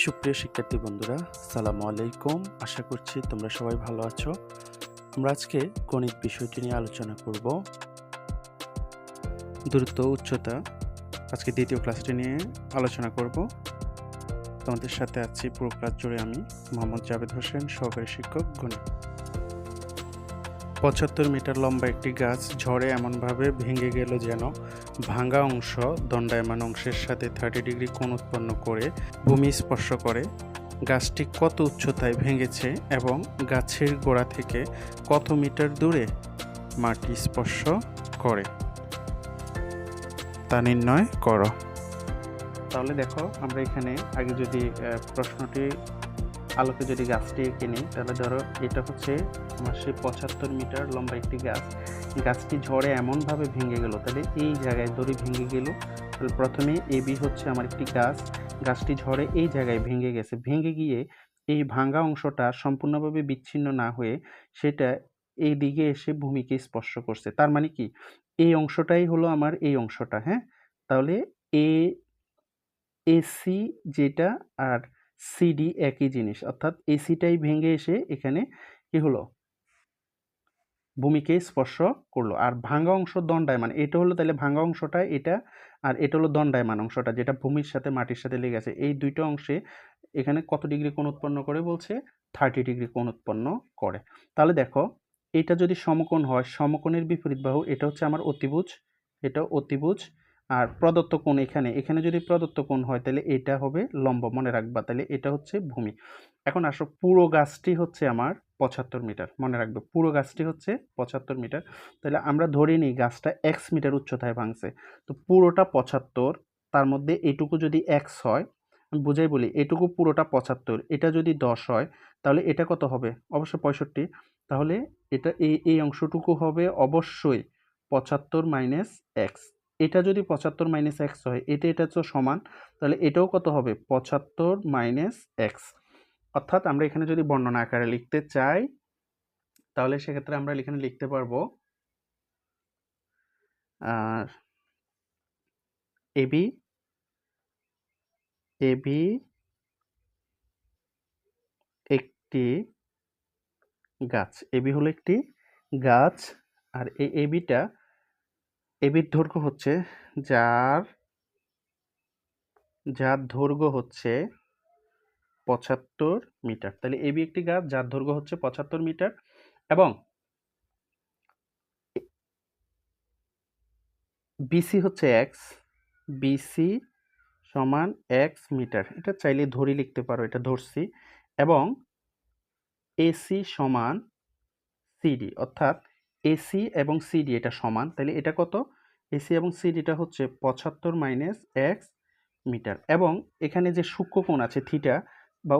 সুপ্রিয় শিক্ষার্থী বন্ধুরা, সালামু আলাইকুম। আশা করছি তোমরা সবাই ভালো আছো। আমরা আজকে গণিত বিষয়টি নিয়ে আলোচনা করব। দূরত্ব, উচ্চতা। আজকে দ্বিতীয় ক্লাসটি নিয়ে আলোচনা করব। তোমাদের সাথে আছি পুরো ক্লাস জুড়ে আমি, মোহাম্মদ জাভেদ হোসেন, সহকারী শিক্ষক, গণিত। ৭৫ মিটার লম্বা একটি গাছ ঝড়ে এমনভাবে ভেঙে গেল যেন ভাঙা অংশ দণ্ডায়মান অংশের সাথে 30 ডিগ্রি কোণ উৎপন্ন করে ভূমি স্পর্শ করে। গাছটি কত উচ্চতায় ভেঙেছে এবং গাছের গোড়া থেকে কত মিটার দূরে মাটি স্পর্শ করে তা নির্ণয় করো। তাহলে দেখো, আমরা এখানে আগে যদি প্রশ্নটি আলোকে যদি গাছটি এঁকে নিই, তাহলে ধরো এটা হচ্ছে আমার সেই ৭৫ মিটার লম্বা একটি গাছ। গাছটি ঝড়ে এমনভাবে ভেঙে গেল, তাহলে এই জায়গায় দড়ি ভেঙে গেল। তাহলে প্রথমে এবি হচ্ছে আমার একটি গাছ, গাছটি ঝড়ে এই জায়গায় ভেঙে গেছে, ভেঙে গিয়ে এই ভাঙা অংশটা সম্পূর্ণভাবে বিচ্ছিন্ন না হয়ে সেটা এই দিকে এসে ভূমিকে স্পর্শ করছে। তার মানে কি, এই অংশটাই হলো আমার এই অংশটা। হ্যাঁ, তাহলে এসি যেটা আর সিডি একই জিনিস, অর্থাৎ এসিটাই ভেঙে এসে এখানে কি হলো, ভূমিকে স্পর্শ করলো। আর ভাঙা অংশ দণ্ডায়মান, এটা হলো তাহলে ভাঙা অংশটা এটা, আর এটা হলো দণ্ডায়মান অংশটা যেটা ভূমির সাথে মাটির সাথে লেগে আছে। এই দুইটা অংশে এখানে কত ডিগ্রি কোণ উৎপন্ন করে বলছে? 30 ডিগ্রি কোণ উৎপন্ন করে। তাহলে দেখো, এটা যদি সমকোণ হয়, সমকোণের বিপরীত বাহু এটা হচ্ছে আমার অতিভুজ, এটা অতিভুজ। আর প্রদত্ত কোণ এখানে যদি প্রদত্ত কোণ হয় তাহলে এটা হবে লম্ব, মনে রাখবা। তাহলে এটা হচ্ছে ভূমি। এখন আসো, পুরো গাছটি হচ্ছে আমার ৭৫ মিটার, মনে রাখবে পুরো গাছটি হচ্ছে ৭৫ মিটার। তাহলে আমরা ধরে নিই গাছটা এক্স মিটার উচ্চতায় ভাঙছে, তো পুরোটা ৭৫, তার মধ্যে এটুকু যদি এক্স হয়, আমি বুঝাই বলি, এটুকু পুরোটা ৭৫, এটা যদি 10 হয় তাহলে এটা কত হবে? অবশ্যই 65। তাহলে এটা এই অংশটুকু হবে অবশ্যই ৭৫ মাইনাস এক্স। এটা যদি ৭৫ মাইনাস এক্স হয়, এটা তো সমান, তাহলে এটাও কত হবে? ৭৫ মাইনাস এক্স। অর্থাৎ আমরা এখানে যদি বর্ণনা আকারে লিখতে চাই, তাহলে সেক্ষেত্রে আমরা এখানে লিখতে পারবো আর এবি একটি গাছ, এবি হলো একটি গাছ। আর এই এবির দৈর্ঘ্য হচ্ছে, যার দৈর্ঘ্য হচ্ছে ৭৫ মিটার। তাহলে এবি একটি গাছ যার দৈর্ঘ্য হচ্ছে ৭৫ মিটার, এবং বিসি হচ্ছে এক্স, বিসি সমান এক্স মিটার। এটা চাইলে ধরি লিখতে পারো, এটা ধরছি। এবং এসি সমান সিডি, অর্থাৎ এসি এবং সিডি এটা সমান। তাহলে এটা কত? এসি এবং সিডিটা হচ্ছে ৭৫ মাইনাস এক্স মিটার। এবং এখানে যে সূক্ষ্ম কোণ আছে থিটা বা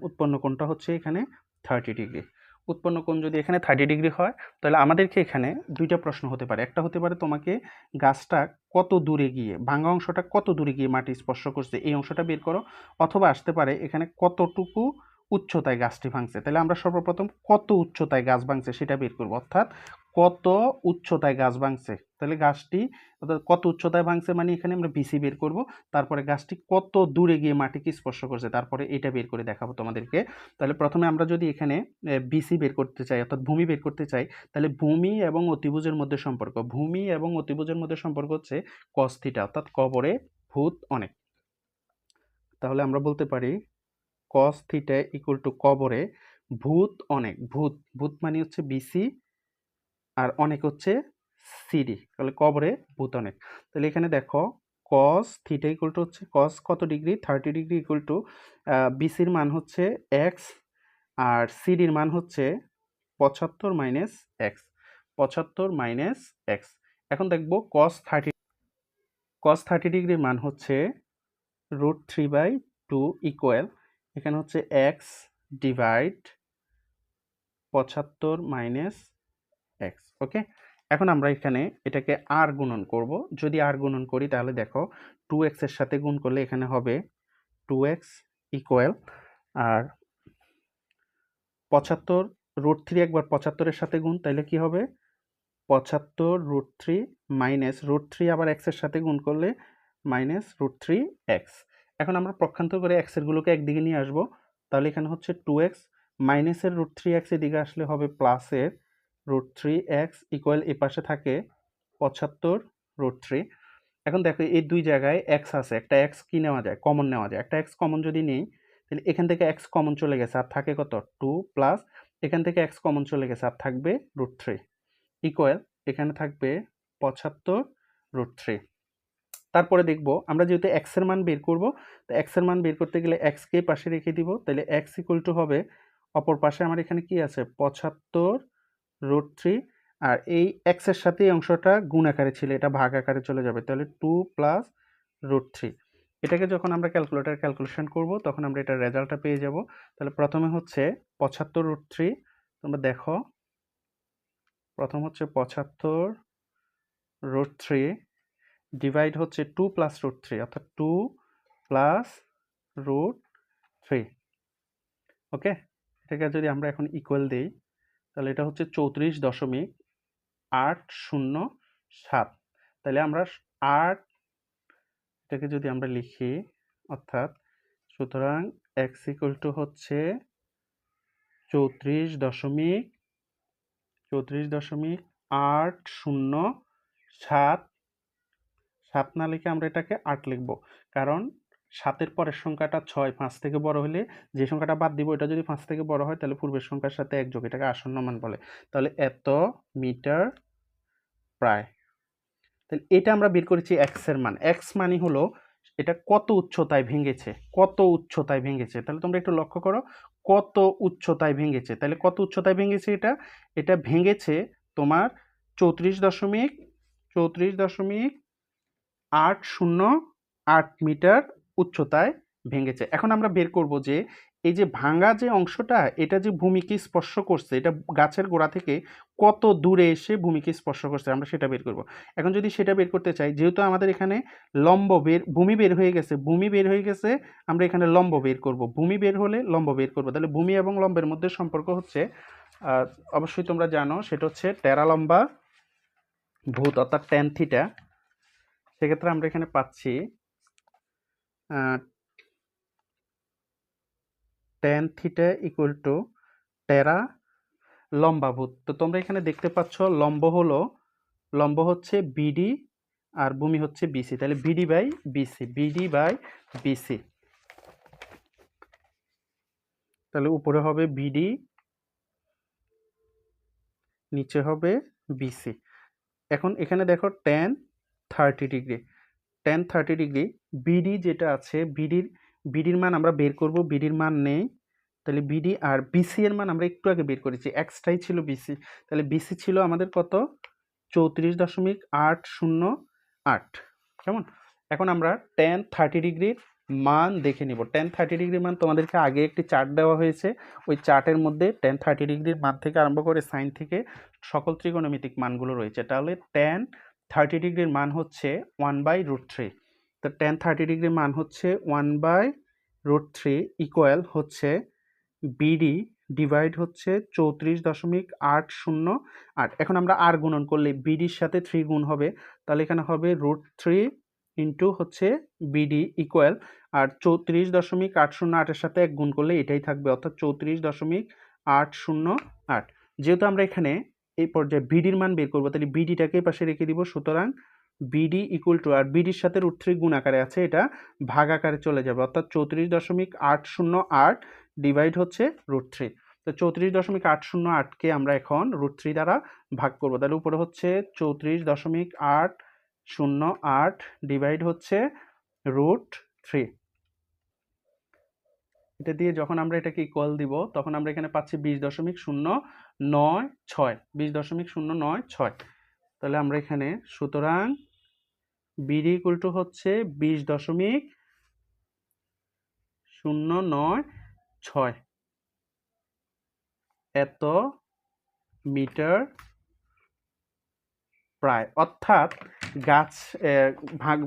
উৎপন্ন কোণটা হচ্ছে এখানে 30 ডিগ্রি। উৎপন্ন কোণ যদি এখানে 30 ডিগ্রি হয়, তাহলে আমাদেরকে এখানে দুইটা প্রশ্ন হতে পারে। একটা হতে পারে তোমাকে গাছটা কত দূরে গিয়ে, ভাঙা অংশটা কত দূরে গিয়ে মাটি স্পর্শ করছে এই অংশটা বের করো, অথবা আসতে পারে এখানে কতটুকু উচ্চতায় গাছটি ভাঙছে। তাহলে আমরা সর্বপ্রথম কত উচ্চতায় গাছ ভাঙছে সেটা বের করব, অর্থাৎ কত উচ্চতায় গাছ ভাঙছে। তাহলে গাছটি অর্থাৎ কত উচ্চতায় ভাঙছে মানে এখানে আমরা বিসি বের করব, তারপরে গাছটি কত দূরে গিয়ে মাটিকে স্পর্শ করছে, তারপরে এটা বের করে দেখাবো তোমাদেরকে। তাহলে প্রথমে আমরা যদি এখানে বিসি বের করতে চাই, অর্থাৎ ভূমি বের করতে চাই, তাহলে ভূমি এবং অতিভুজের মধ্যে সম্পর্ক, ভূমি এবং অতিভুজের মধ্যে সম্পর্ক হচ্ছে কস থিটা, অর্থাৎ কবরে ভূত অনেক। তাহলে আমরা বলতে পারি cos থিটা ইকুয়াল টু কবরে ভূত অনেক। ভূত মানে হচ্ছে বিসি, আর অনেক হচ্ছে সিডি। তাহলে কবরে ভূত অনেক। তাহলে এখানে দেখো, cos থিটা ইকুয়াল টু হচ্ছে cos কত ডিগ্রি? 30 ডিগ্রি ইকুয়াল টু বিসির মান হচ্ছে এক্স, আর সিডির মান হচ্ছে ৭৫ মাইনাস এক্স। ৭৫ minus x. এখন দেখবো cos 30 ডিগ্রির মান হচ্ছে √3/2 ইকুয়াল, এখানে হচ্ছে এক্স ডিভাইড ৭৫ মাইনাস এক্স। ওকে, এখন আমরা এখানে এটাকে আর গুণন করব। যদি আর গুণন করি তাহলে দেখো, 2x এর সাথে গুণ করলে এখানে হবে 2x ইকুয়াল, আর ৭৫ √3 একবার ৭৫ এর সাথে গুণ, তাহলে কি হবে? ৭৫ √3 মাইনাস √3 আবার x এর সাথে গুণ করলে মাইনাস √3x। এখন আমরা পক্ষান্তর করে এক্সের গুলোকে একদিকে নিয়ে আসবো, তাহলে এখানে হচ্ছে 2x মাইনাসের √3x এদিকে আসলে হবে প্লাসের √3x ইকুয়াল এ পাশে থাকে 75 √3। এখন দেখো এই দুই জায়গায় x আছে, একটা x কি নেওয়া যায়, কমন নেওয়া যায়। একটা x কমন যদি নেই তাহলে এখান থেকে x কমন চলে গেছে, আর থাকে কত 2 প্লাস এখান থেকে x কমন চলে গেছে, আর থাকবে √3 ইকুয়াল এখানে থাকবে 75 √3। তারপরে দেখব আমরা যেহেতু x এর মান বের করব, তো x এর মান বের করতে গেলে x কে পাশে রেখে দিব, তাহলে x ইকুয়াল টু হবে অপর পাশে আমার এখানে কি আছে 75 √3, আর এই x এর সাথে এই অংশটা গুণ আকারে ছিল, এটা ভাগ আকারে চলে যাবে, তাহলে 2 প্লাস √3। এটাকে যখন আমরা ক্যালকুলেশন করব তখন আমরা এটার রেজাল্টটা পেয়ে যাব। তাহলে প্রথমে হচ্ছে 75 √3, তোমরা দেখো প্রথম হচ্ছে 75 √3 ডিভাইড হচ্ছে 2 প্লাস √3, অর্থাৎ 2 প্লাস √3। ওকে, এটাকে যদি আমরা এখন ইকুয়াল দিই তাহলে এটা হচ্ছে 34.807। তাহলে আমরা 8 এটাকে যদি আমরা লিখি, অর্থাৎ সুতরাং x ইকুয়াল টু হচ্ছে 34.807। 7 না লিখে আমরা এটাকে 8 লিখব, কারণ 7 এর পরের সংখ্যাটা 6, 5 থেকে বড় হলে যে সংখ্যাটা বাদ দিব এটা যদি 5 থেকে বড় হয় তাহলে পূর্বের সংখ্যার সাথে এক যোগ, এটাকে আসন্ন মান বলে। তাহলে এত মিটার প্রায়। তাহলে এটা আমরা বের করেছি x এর মান। x মানে হলো এটা কত উচ্চতায় ভেঙেছে, কত উচ্চতায় ভেঙেছে। তাহলে তোমরা একটু লক্ষ্য করো কত উচ্চতায় ভেঙেছে। তাহলে কত উচ্চতায় ভেঙেছে এটা ভেঙেছে তোমার 34.808 মিটার উচ্চতায় ভেঙেছে। এখন আমরা বের করব যে এই যে ভাঙা যে অংশটা এটা যে ভূমিকে স্পর্শ করছে, এটা গাছের গোড়া থেকে কত দূরে এসে ভূমিকে স্পর্শ করছে আমরা সেটা বের করব। এখন যদি সেটা বের করতে চাই, যেহেতু আমাদের এখানে ভূমি বের হয়ে গেছে, আমরা এখানে লম্ব বের করব। ভূমি বের হলে লম্ব বের করব। তাহলে ভূমি এবং লম্বের মধ্যে সম্পর্ক হচ্ছে অবশ্যই তোমরা জানো, সেটা হচ্ছে টেরা লম্বা ভূত, অর্থাৎ ট্যান থিটা। সেক্ষেত্রে আমরা এখানে পাচ্ছি ট্যান থিটা ইকুয়াল টু টেরা লম্বা ভূত। তো তোমরা এখানে দেখতে পাচ্ছ লম্ব হচ্ছে বিডি আর ভূমি হচ্ছে বিসি, তাহলে বিডি বাই বিসি। তাহলে উপরে হবে বিডি, নিচে হবে বিসি। এখন এখানে দেখো tan 30 ডিগ্রি বিডি যেটা আছে, বিডির মান আমরা বের করব, বিডির মান নেই। তাহলে বিডি আর বিসি এর মান আমরা একটু আগে বের করেছি, এক্সটাই ছিল বিসি। তাহলে বিসি ছিল আমাদের কত 34.808। কেমন? এখন আমরা tan 30 ডিগ্রির মান দেখে নিব। tan 30 ডিগ্রির মান তোমাদেরকে আগে একটি চার্ট দেওয়া হয়েছে, ওই চার্টের মধ্যে tan 30 ডিগ্রির মান থেকে আরম্ভ করে সাইন থেকে সকল ত্রিকোণমিতিক মানগুলো রয়েছে। তাহলে tan 30 ডিগ্রির মান হচ্ছে 1/√3। তো tan 30 ডিগ্রির মান হচ্ছে 1/√3 ইকুয়াল হচ্ছে বিডি ডিভাইড হচ্ছে 34.808। এখন আমরা আর গুণন করলে বিডির সাথে 3 গুণ হবে, তাহলে এখানে হবে √3 ইন্টু হচ্ছে বিডি ইকুয়াল, আর 34.808 এর সাথে 1 গুণ করলে এটাই থাকবে, অর্থাৎ 34.808। যেহেতু আমরা এখানে এই পর্যায়ে বিডির মান বের করবো, তাহলে বিডিটাকে পাশে রেখে দিব, সুতরাং বিডি ইকুয়াল টু, আর বিডির সাথে √3 গুণ আকারে আছে, এটা ভাগ আকারে চলে যাবে, অর্থাৎ 34.808 ডিভাইড হচ্ছে √3। তো 34.808কে আমরা এখন √3 দ্বারা ভাগ করব, তাহলে উপরে হচ্ছে 34.808 ডিভাইড হচ্ছে √3। এটা দিয়ে যখন আমরা এটাকে ইকুয়াল দিব তখন আমরা এখানে পাচ্ছি 20.096। তাহলে আমরা এখানে সুতরাং বিডি ইকুয়াল টু হচ্ছে 20.096 এত মিটার প্রায়, অর্থাৎ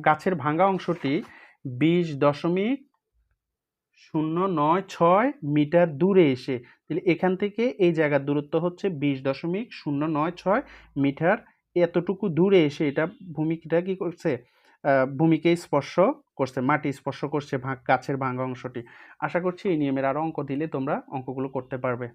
গাছের ভাঙা অংশটি 20.096 মিটার দূরে এসে, তাহলে এখান থেকে এই জায়গার দূরত্ব হচ্ছে 20.096 মিটার। এতটুকু দূরে এসে এটা ভূমিটা কি করছে, ভূমিকে স্পর্শ করছে, মাটি স্পর্শ করছে গাছের ভাঙা অংশটি। আশা করছি এই নিয়মের আরও অঙ্ক দিলে তোমরা অঙ্কগুলো করতে পারবে।